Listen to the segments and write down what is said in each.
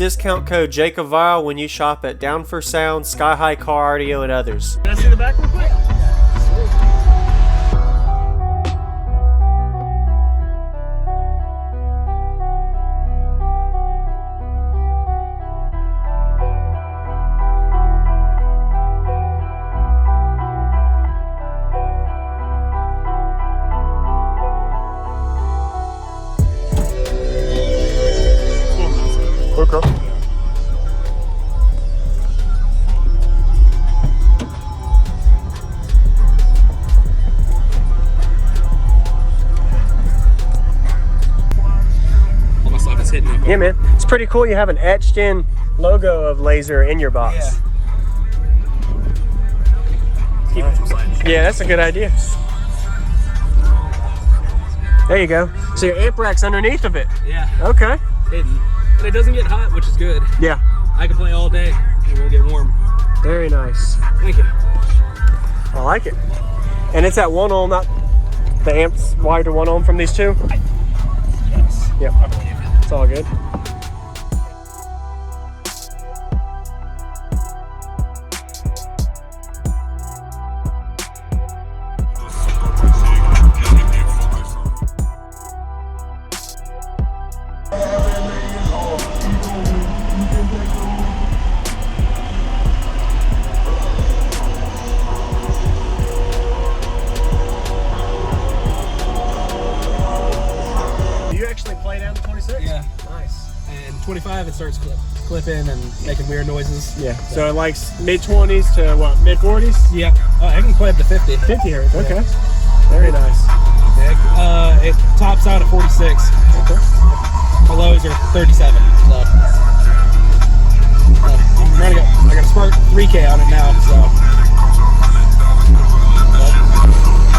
discount code JACOBVILE when you shop at Down for Sound, Sky High Car Audio, and others. Can I see the back real quick? Okay. All my stuff is hitting up. Yeah, man. It's pretty cool. You have an etched in logo of Lazer in your box. Yeah. Keep it from sliding. Yeah, that's a good idea. There you go. So your amp rack's underneath of it. Yeah. Okay. Hidden. And it doesn't get hot, which is good. Yeah. I can play all day and it won't get warm. Very nice. Thank you. I like it. And it's at 1 ohm, not the amp's wired to 1 ohm from these two? Yes. Yep. I believe it. It's all good. Actually play down to 26? Yeah. Nice. And 25 it starts clipping and making weird noises. Yeah. So it likes mid-20s to what, mid-40s? Yeah. Oh, I can play up to 50. 50 hertz, okay. Yeah. Very nice. It tops out at 46. Okay. My lows are 37. So I got a Spark 3K on it now. So.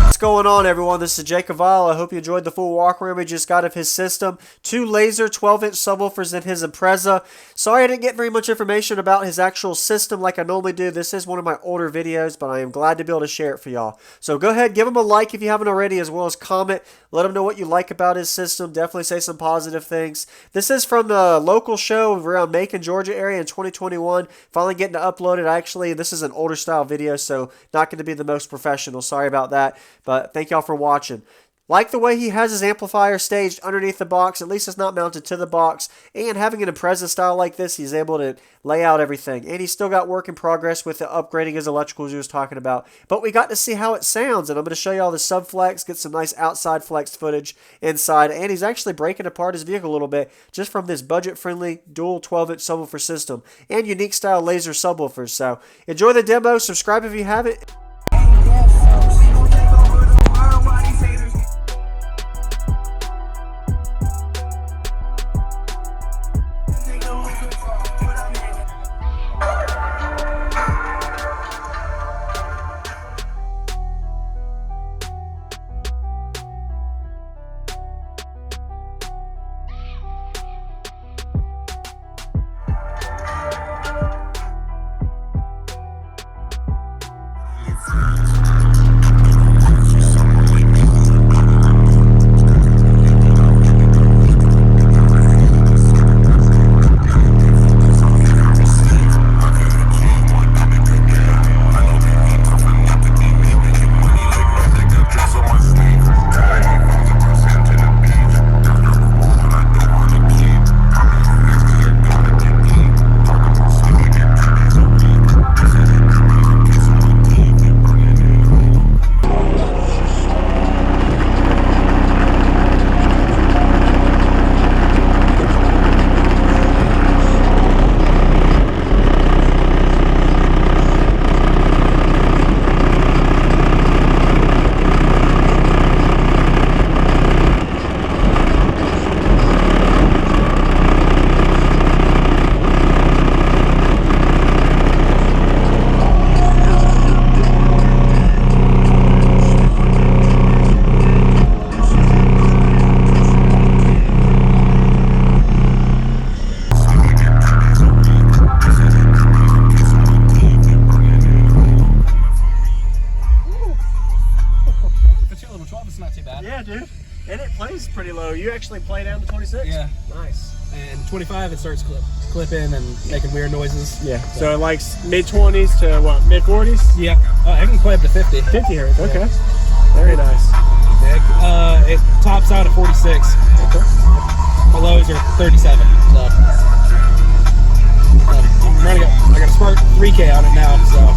What's going on, everyone? This is Jacob Vile. I hope you enjoyed the full walkthrough we just got of his system. 2 Lazer 12-inch subwoofers in his Impreza. Sorry I didn't get very much information about his actual system like I normally do. This is one of my older videos, but I am glad to be able to share it for y'all. So go ahead, give him a like if you haven't already, as well as comment. Let him know what you like about his system. Definitely say some positive things. This is from the local show around Macon, Georgia area in 2021. Finally getting to upload it. Actually, this is an older style video, so not going to be the most professional. Sorry about that. But thank y'all for watching. Like the way he has his amplifier staged underneath the box, at least it's not mounted to the box, and having an Impreza style like this, he's able to lay out everything. And he's still got work in progress with the upgrading his electricals he was talking about. But we got to see how it sounds, and I'm going to show y'all the subflex, get some nice outside flex footage inside, and he's actually breaking apart his vehicle a little bit just from this budget-friendly dual 12-inch subwoofer system and unique style Lazer subwoofers. So enjoy the demo, subscribe if you haven't. Yeah, dude. And it plays pretty low. You actually play down to 26? Yeah. Nice. and 25 it starts clipping and making weird noises. Yeah. So it likes mid-20s to what, mid-40s? Yeah. I can play up to 50. 50 hertz. Okay. Very nice. Yeah, it tops out at 46. Okay. The lows are 37. So I'm running I got a smart 3K on it now. So.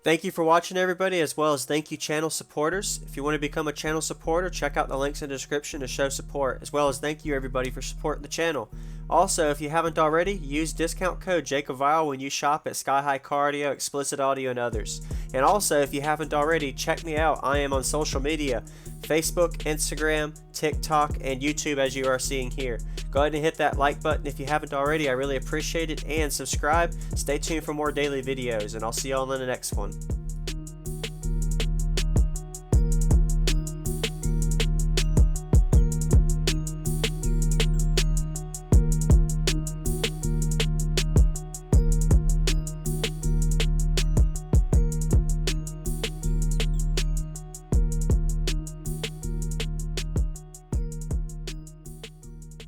Thank you for watching, everybody, as well as thank you channel supporters. If you want to become a channel supporter, check out the links in the description to show support, as well as thank you everybody for supporting the channel. Also, if you haven't already, use discount code JakeOfVile when you shop at Sky High Cardio, Explicit Audio, and others. And also, if you haven't already, check me out. I am on social media, Facebook, Instagram, TikTok, and YouTube, as you are seeing here. Go ahead and hit that like button if you haven't already. I really appreciate it. And subscribe. Stay tuned for more daily videos, and I'll see y'all in the next one.